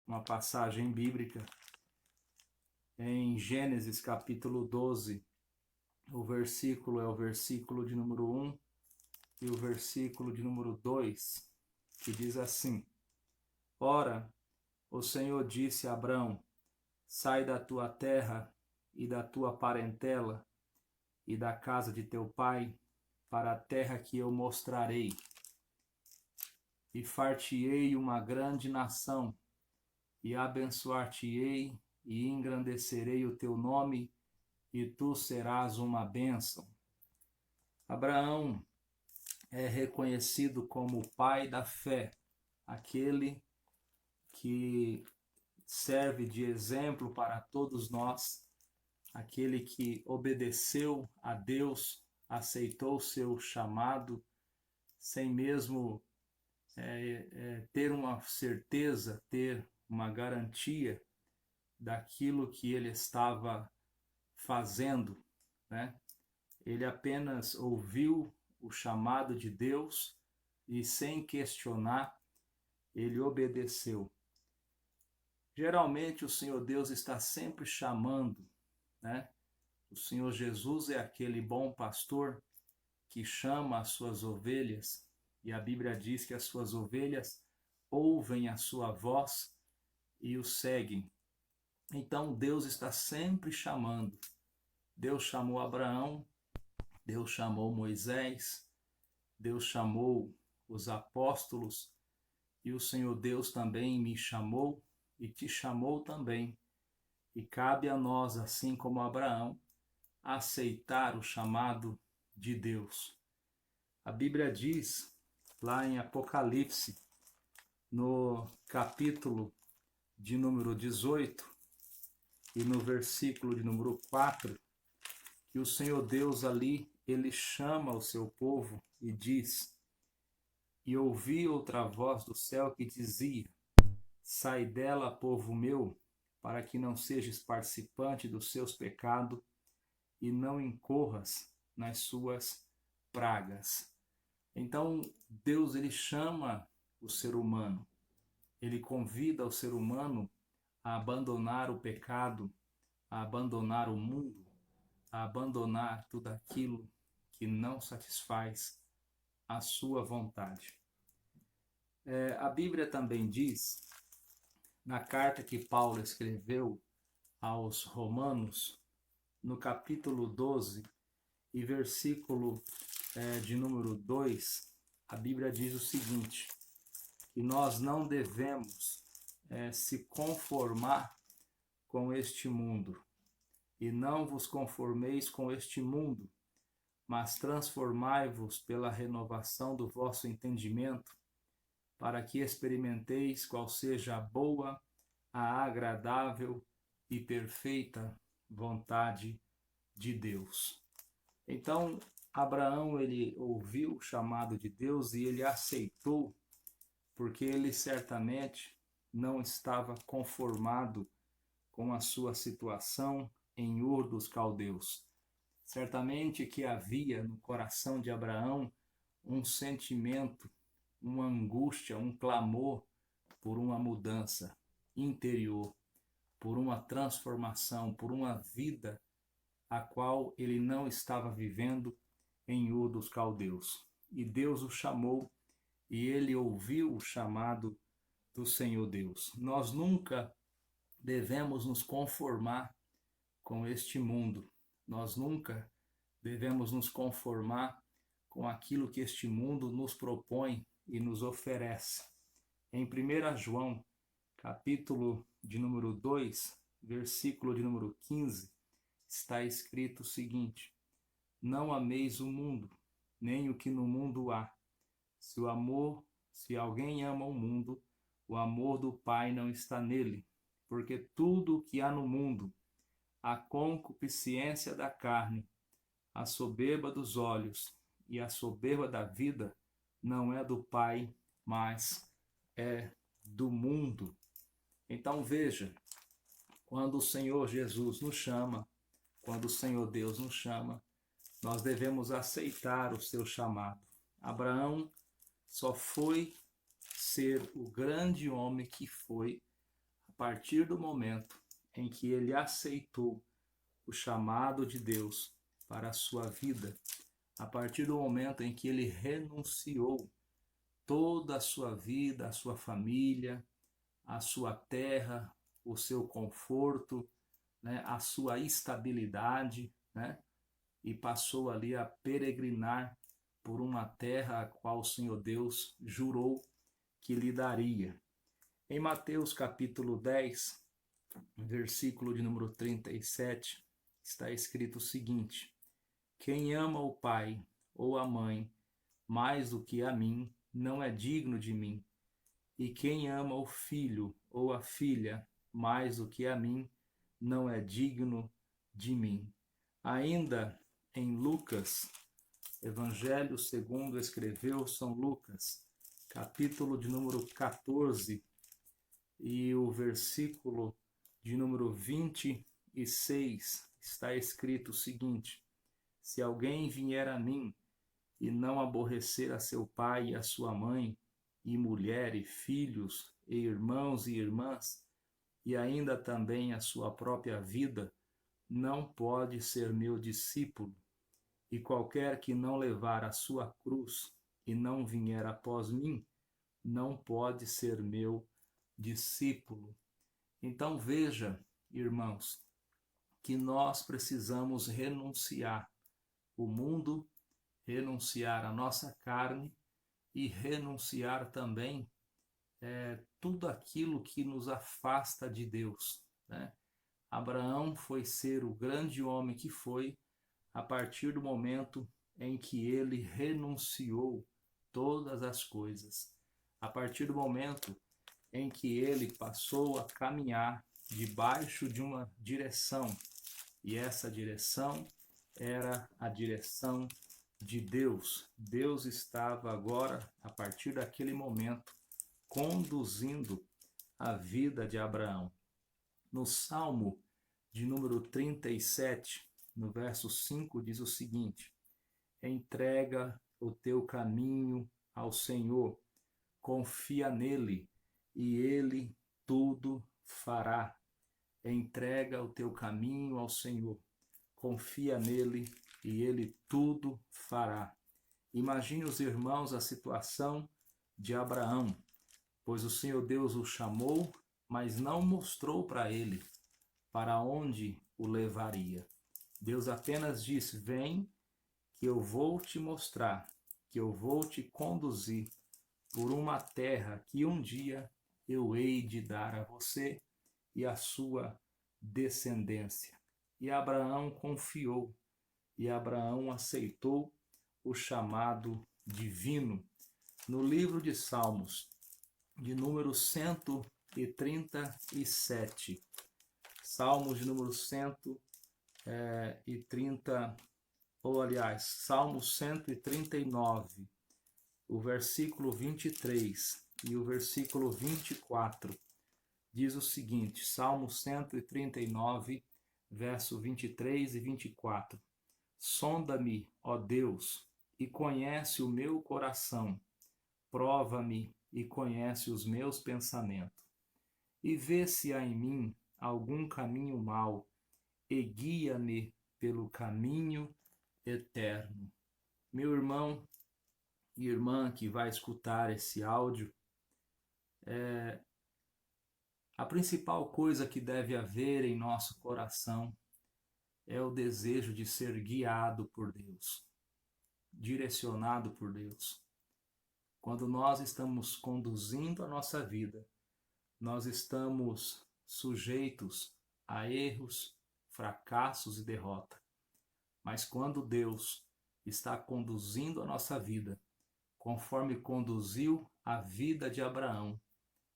uma passagem bíblica em Gênesis capítulo 12. O versículo é o versículo de número 1 e o versículo de número 2, que diz assim: Ora, o Senhor disse a Abrão: Sai da tua terra e da tua parentela e da casa de teu pai para a terra que eu mostrarei. E far-te-ei uma grande nação, e abençoar-te-ei, e engrandecerei o teu nome, e tu serás uma bênção. Abraão é reconhecido como o pai da fé, aquele que serve de exemplo para todos nós, aquele que obedeceu a Deus, aceitou seu chamado, sem mesmo ter uma certeza, ter uma garantia daquilo que ele estava fazendo, né? Ele apenas ouviu o chamado de Deus e, sem questionar, ele obedeceu. Geralmente o Senhor Deus está sempre chamando, né? O Senhor Jesus é aquele bom pastor que chama as suas ovelhas, e a Bíblia diz que as suas ovelhas ouvem a sua voz e o seguem. Então Deus está sempre chamando. Deus chamou Abraão, Deus chamou Moisés, Deus chamou os apóstolos, e o Senhor Deus também me chamou e te chamou também. E cabe a nós, assim como Abraão, aceitar o chamado de Deus. A Bíblia diz, lá em Apocalipse, no capítulo de número 18 e no versículo de número 4, que o Senhor Deus ali, ele chama o seu povo e diz: E ouvi outra voz do céu que dizia: Sai dela, povo meu, para que não sejas participante dos seus pecados e não incorras nas suas pragas. Então, Deus, ele chama o ser humano, ele convida o ser humano a abandonar o pecado, a abandonar o mundo, a abandonar tudo aquilo que não satisfaz a sua vontade. A Bíblia também diz, na carta que Paulo escreveu aos Romanos, no capítulo 12 e versículo de número 2, a Bíblia diz o seguinte: que nós não devemos se conformar com este mundo, e não vos conformeis com este mundo, mas transformai-vos pela renovação do vosso entendimento, para que experimenteis qual seja a boa, a agradável e perfeita vontade de Deus. Então, Abraão, ele ouviu o chamado de Deus e ele aceitou, porque ele certamente não estava conformado com a sua situação em Ur dos Caldeus. Certamente que havia no coração de Abraão um sentimento, uma angústia, um clamor por uma mudança interior, por uma transformação, por uma vida a qual ele não estava vivendo em Ur dos Caldeus. E Deus o chamou e ele ouviu o chamado do Senhor Deus. Nós nunca devemos nos conformar com este mundo. Nós nunca devemos nos conformar com aquilo que este mundo nos propõe e nos oferece. Em 1 João, capítulo de número 2, versículo de número 15, está escrito o seguinte: Não ameis o mundo, nem o que no mundo há. Se alguém ama o mundo, o amor do Pai não está nele, porque tudo o que há no mundo, a concupiscência da carne, a soberba dos olhos e a soberba da vida, não é do Pai, mas é do mundo. Então veja, quando o Senhor Jesus nos chama, quando o Senhor Deus nos chama, nós devemos aceitar o seu chamado. Abraão só foi ser o grande homem que foi partir do momento em que ele aceitou o chamado de Deus para a sua vida, a partir do momento em que ele renunciou toda a sua vida, a sua família, a sua terra, o seu conforto, né, a sua estabilidade, né, e passou ali a peregrinar por uma terra a qual o Senhor Deus jurou que lhe daria. Em Mateus capítulo 10, versículo de número 37, está escrito o seguinte: quem ama o pai ou a mãe mais do que a mim, não é digno de mim. E quem ama o filho ou a filha mais do que a mim, não é digno de mim. Ainda em Lucas, Evangelho segundo escreveu São Lucas, capítulo de número 14 e o versículo de número 26, está escrito o seguinte: se alguém vier a mim e não aborrecer a seu pai e a sua mãe, e mulher e filhos, e irmãos e irmãs, e ainda também a sua própria vida, não pode ser meu discípulo. E qualquer que não levar a sua cruz e não vier após mim, não pode ser meu discípulo. Então veja, irmãos, que nós precisamos renunciar o mundo, renunciar a nossa carne e renunciar também tudo aquilo que nos afasta de Deus, né? Abraão foi ser o grande homem que foi a partir do momento em que ele renunciou todas as coisas, a partir do momento em que ele passou a caminhar debaixo de uma direção, e essa direção era a direção de Deus. Deus estava agora, a partir daquele momento, conduzindo a vida de Abraão. No Salmo de número 37, no verso 5, diz o seguinte: entrega o teu caminho ao Senhor, confia nele, e ele tudo fará. Entrega o teu caminho ao Senhor, confia nele, e ele tudo fará. Imagine os irmãos a situação de Abraão, pois o Senhor Deus o chamou, mas não mostrou para ele para onde o levaria. Deus apenas disse: vem, que eu vou te mostrar, que eu vou te conduzir por uma terra que um dia eu hei de dar a você e a sua descendência. E Abraão confiou, e Abraão aceitou o chamado divino. No livro de Salmos, de número 137, Salmos de número 130, ou aliás, Salmo 139, o versículo 23 e o versículo 24, diz o seguinte: Salmo 139, verso 23 e 24. Sonda-me, ó Deus, e conhece o meu coração, prova-me e conhece os meus pensamentos, e vê se há em mim algum caminho mau, e guia-me pelo caminho eterno. Meu irmão e irmã que vai escutar esse áudio, a principal coisa que deve haver em nosso coração é o desejo de ser guiado por Deus, direcionado por Deus. Quando nós estamos conduzindo a nossa vida, nós estamos sujeitos a erros, fracassos e derrota. Mas quando Deus está conduzindo a nossa vida, conforme conduziu a vida de Abraão,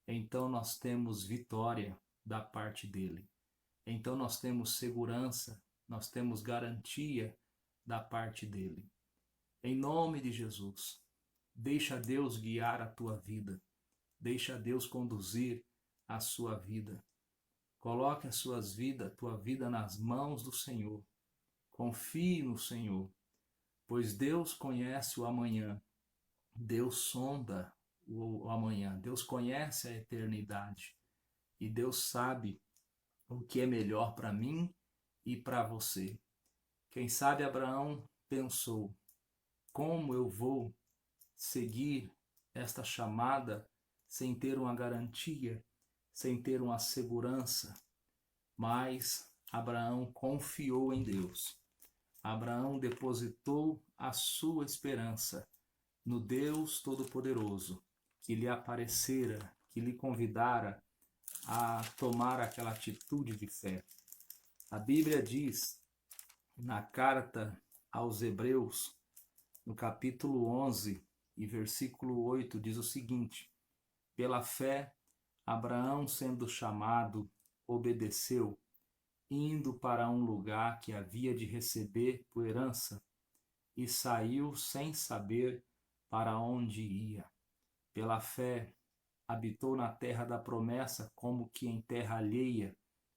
então nós temos vitória da parte dele. Então nós temos segurança, nós temos garantia da parte dele. Em nome de Jesus, deixa Deus guiar a tua vida. Deixa Deus conduzir a sua vida. Coloque a tua vida nas mãos do Senhor. Confie no Senhor, pois Deus conhece o amanhã. Deus sonda o amanhã. Deus conhece a eternidade. E Deus sabe o que é melhor para mim e para você. Quem sabe Abraão pensou: como eu vou seguir esta chamada sem ter uma garantia, sem ter uma segurança? Mas Abraão confiou em Deus. Abraão depositou a sua esperança no Deus Todo-Poderoso, que lhe aparecera, que lhe convidara a tomar aquela atitude de fé. A Bíblia diz, na carta aos Hebreus, no capítulo 11 e versículo 8, diz o seguinte: pela fé, Abraão, sendo chamado, obedeceu, indo para um lugar que havia de receber por herança, e saiu sem saber para onde ia. Pela fé, habitou na terra da promessa como que em terra alheia,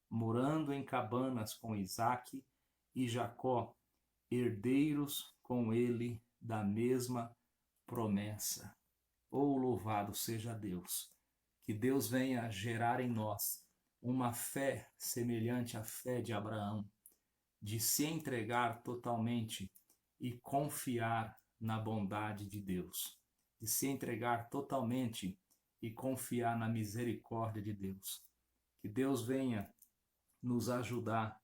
morando em cabanas com Isaque e Jacó, herdeiros com ele da mesma promessa. Oh, louvado seja Deus! Que Deus venha gerar em nós uma fé semelhante à fé de Abraão, de se entregar totalmente e confiar na bondade de Deus, de se entregar totalmente e confiar na misericórdia de Deus. Que Deus venha nos ajudar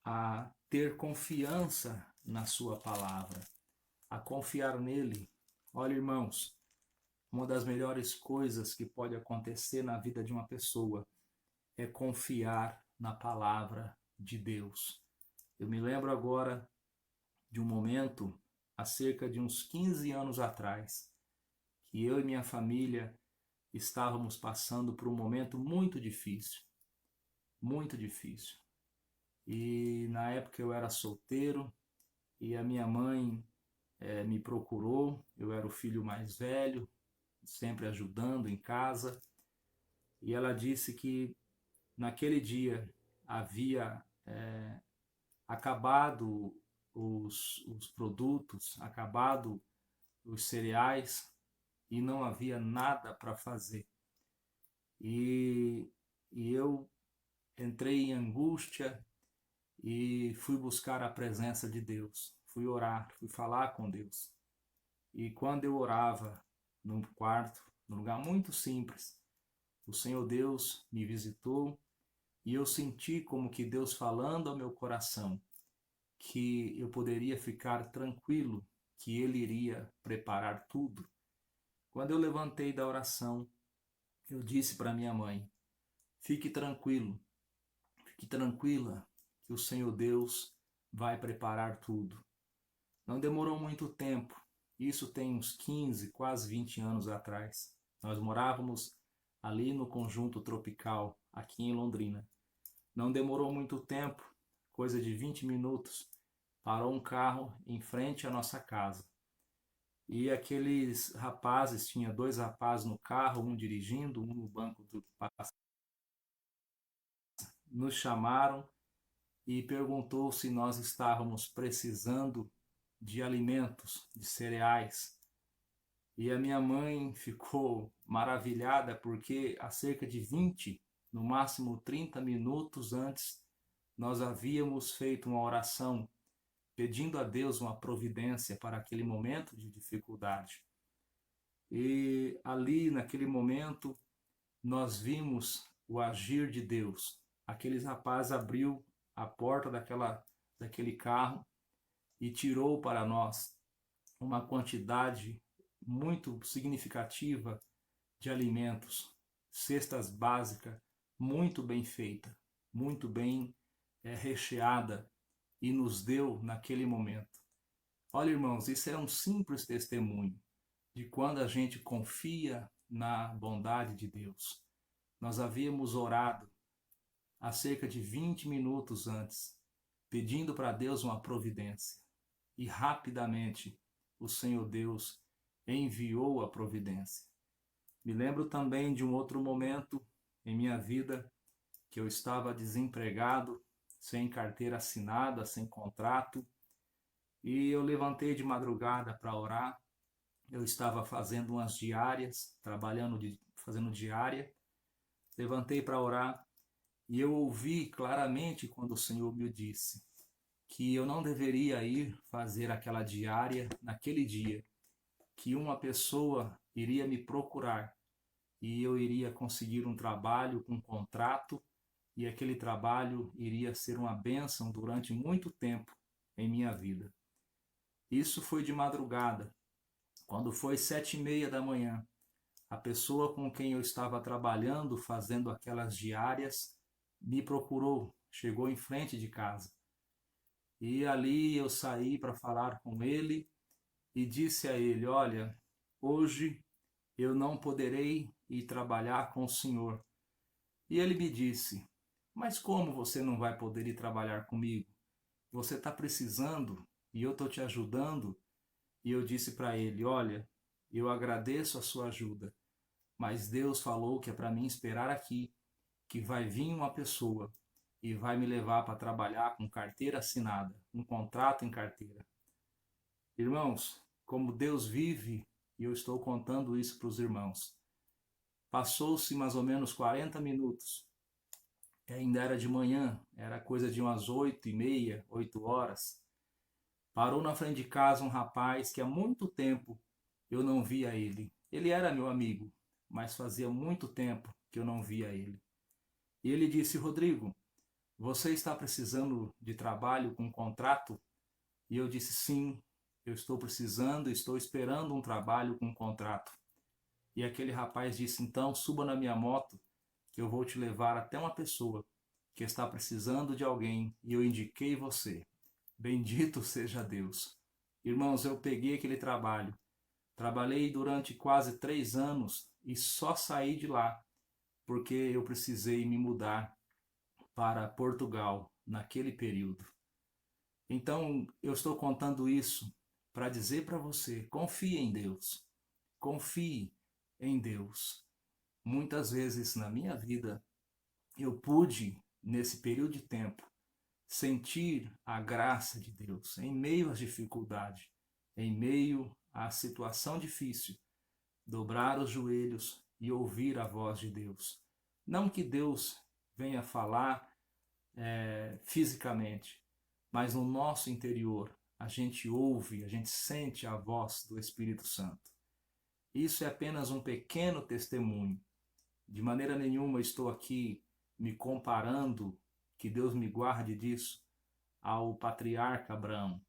a ter confiança na sua palavra, a confiar nele. Olha, irmãos, uma das melhores coisas que pode acontecer na vida de uma pessoa é confiar na palavra de Deus. Eu me lembro agora de um momento, há cerca de uns 15 anos atrás, que eu e minha família estávamos passando por um momento muito difícil, muito difícil. E na época eu era solteiro e a minha mãe me procurou. Eu era o filho mais velho, sempre ajudando em casa, e ela disse que naquele dia havia acabado os produtos, acabado os cereais e não havia nada para fazer. E eu entrei em angústia e fui buscar a presença de Deus. Fui orar, fui falar com Deus. E quando eu orava num quarto, num lugar muito simples, o Senhor Deus me visitou e eu senti como que Deus falando ao meu coração que eu poderia ficar tranquilo, que Ele iria preparar tudo. Quando eu levantei da oração, eu disse para minha mãe: fique tranquilo, fique tranquila, que o Senhor Deus vai preparar tudo. Não demorou muito tempo, isso tem uns 15, quase 20 anos atrás. Nós morávamos ali no Conjunto Tropical, aqui em Londrina. Não demorou muito tempo, coisa de 20 minutos, parou um carro em frente à nossa casa. E aqueles rapazes, tinha dois rapazes no carro, um dirigindo, um no banco do passageiro, nos chamaram e perguntou se nós estávamos precisando de alimentos, de cereais. E a minha mãe ficou maravilhada porque há cerca de 20, no máximo 30 minutos antes, nós havíamos feito uma oração pedindo a Deus uma providência para aquele momento de dificuldade. E ali, naquele momento, nós vimos o agir de Deus. Aqueles rapazes abriu a porta daquele carro e tirou para nós uma quantidade muito significativa de alimentos, cestas básicas, muito bem feita, muito bem recheada, e nos deu naquele momento. Olha, irmãos, isso é um simples testemunho de quando a gente confia na bondade de Deus. Nós havíamos orado há cerca de 20 minutos antes, pedindo para Deus uma providência. E rapidamente o Senhor Deus enviou a providência. Me lembro também de um outro momento em minha vida que eu estava desempregado, sem carteira assinada, sem contrato, e eu levantei de madrugada para orar. Eu estava fazendo umas diárias, fazendo diária, levantei para orar e eu ouvi claramente quando o Senhor me disse que eu não deveria ir fazer aquela diária naquele dia, que uma pessoa iria me procurar e eu iria conseguir um trabalho, um contrato, e aquele trabalho iria ser uma bênção durante muito tempo em minha vida. Isso foi de madrugada. Quando foi 7:30 da manhã, a pessoa com quem eu estava trabalhando, fazendo aquelas diárias, me procurou, chegou em frente de casa. E ali eu saí para falar com ele e disse a ele: olha, hoje eu não poderei ir trabalhar com o senhor. E ele me disse: mas como você não vai poder ir trabalhar comigo? Você está precisando e eu estou te ajudando. E eu disse para ele: olha, eu agradeço a sua ajuda, mas Deus falou que é para mim esperar aqui, que vai vir uma pessoa e vai me levar para trabalhar com carteira assinada, um contrato em carteira. Irmãos, como Deus vive, e eu estou contando isso para os irmãos. Passou-se mais ou menos 40 minutos. Ainda era de manhã, era coisa de umas 8:30, 8 horas. Parou na frente de casa um rapaz que há muito tempo eu não via ele. Ele era meu amigo, mas fazia muito tempo que eu não via ele. E ele disse: Rodrigo, você está precisando de trabalho com contrato? E eu disse: sim, eu estou precisando, estou esperando um trabalho com contrato. E aquele rapaz disse: então suba na minha moto que eu vou te levar até uma pessoa que está precisando de alguém e eu indiquei você. Bendito seja Deus. Irmãos, eu peguei aquele trabalho. Trabalhei durante quase 3 anos e só saí de lá porque eu precisei me mudar para Portugal naquele período. Então, eu estou contando isso para dizer para você: confie em Deus. Confie em Deus. Muitas vezes na minha vida, eu pude, nesse período de tempo, sentir a graça de Deus em meio às dificuldades, em meio à situação difícil, dobrar os joelhos e ouvir a voz de Deus. Não que Deus venha falar fisicamente, mas no nosso interior a gente ouve, a gente sente a voz do Espírito Santo. Isso é apenas um pequeno testemunho. De maneira nenhuma estou aqui me comparando, que Deus me guarde disso, ao patriarca Abraão.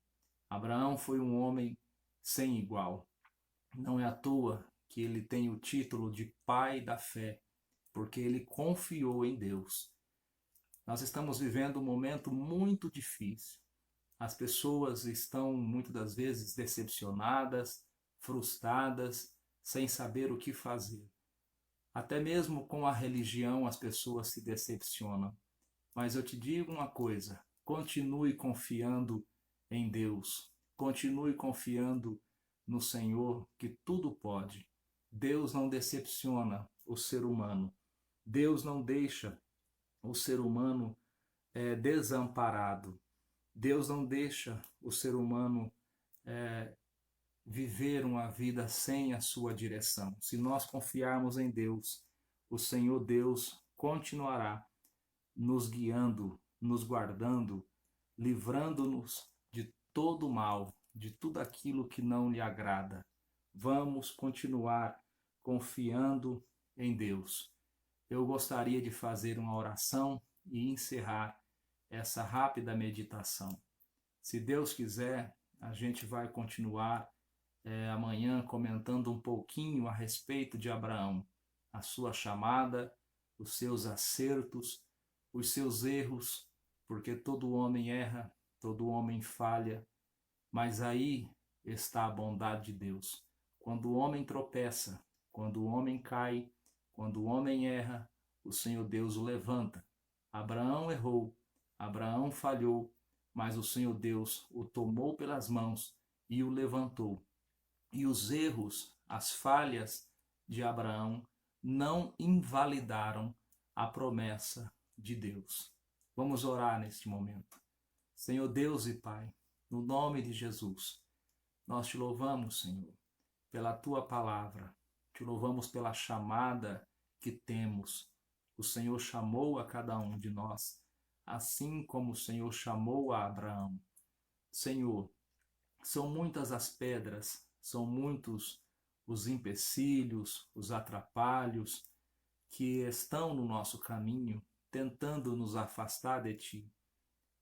Abraão foi um homem sem igual. Não é à toa que ele tem o título de pai da fé, porque ele confiou em Deus. Nós estamos vivendo um momento muito difícil. As pessoas estão muitas das vezes decepcionadas, frustradas, sem saber o que fazer. Até mesmo com a religião as pessoas se decepcionam. Mas eu te digo uma coisa: continue confiando em Deus. Continue confiando no Senhor, que tudo pode. Deus não decepciona o ser humano. Deus não deixa o ser humano desamparado. Deus não deixa o ser humano viver uma vida sem a sua direção. Se nós confiarmos em Deus, o Senhor Deus continuará nos guiando, nos guardando, livrando-nos de todo mal, de tudo aquilo que não lhe agrada. Vamos continuar confiando em Deus. Eu gostaria de fazer uma oração e encerrar essa rápida meditação. Se Deus quiser, a gente vai continuar amanhã comentando um pouquinho a respeito de Abraão, a sua chamada, os seus acertos, os seus erros, porque todo homem erra, todo homem falha, mas aí está a bondade de Deus. Quando o homem tropeça, quando o homem cai, quando o homem erra, o Senhor Deus o levanta. Abraão errou, Abraão falhou, mas o Senhor Deus o tomou pelas mãos e o levantou. E os erros, as falhas de Abraão não invalidaram a promessa de Deus. Vamos orar neste momento. Senhor Deus e Pai, no nome de Jesus, nós te louvamos, Senhor, pela tua palavra, te louvamos pela chamada que temos. O Senhor chamou a cada um de nós, assim como o Senhor chamou a Abraão. Senhor, são muitas as pedras, são muitos os empecilhos, os atrapalhos que estão no nosso caminho, tentando nos afastar de Ti.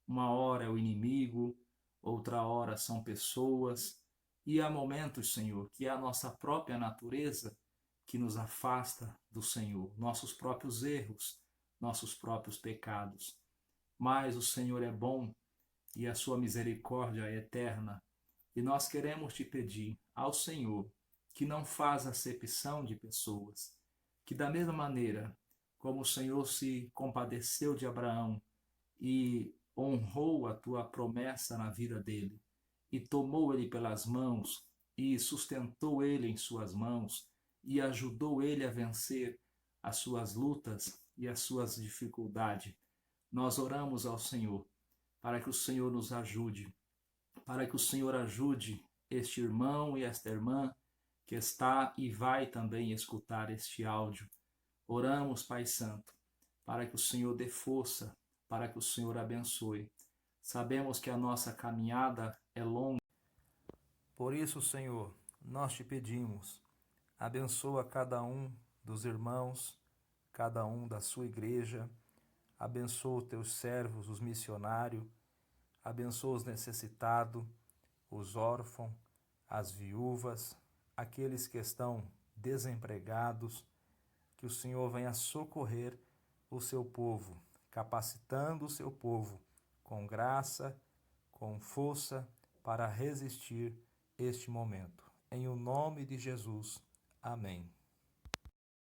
Uma hora é o inimigo, outra hora são pessoas, e há momentos, Senhor, que é a nossa própria natureza que nos afasta do Senhor, nossos próprios erros, nossos próprios pecados. Mas o Senhor é bom e a sua misericórdia é eterna, e nós queremos te pedir ao Senhor que não faz acepção de pessoas, que da mesma maneira como o Senhor se compadeceu de Abraão e honrou a tua promessa na vida dele, e tomou ele pelas mãos, e sustentou ele em suas mãos, e ajudou ele a vencer as suas lutas e as suas dificuldades. Nós oramos ao Senhor para que o Senhor nos ajude, para que o Senhor ajude este irmão e esta irmã que está e vai também escutar este áudio. Oramos, Pai Santo, para que o Senhor dê força, para que o Senhor abençoe. Sabemos que a nossa caminhada é longa. Por isso, Senhor, nós te pedimos, abençoa cada um dos irmãos, cada um da sua igreja, abençoa os teus servos, os missionários, abençoa os necessitados, os órfãos, as viúvas, aqueles que estão desempregados, que o Senhor venha socorrer o seu povo, capacitando o seu povo com graça, com força para resistir este momento. Em o nome de Jesus. Amém.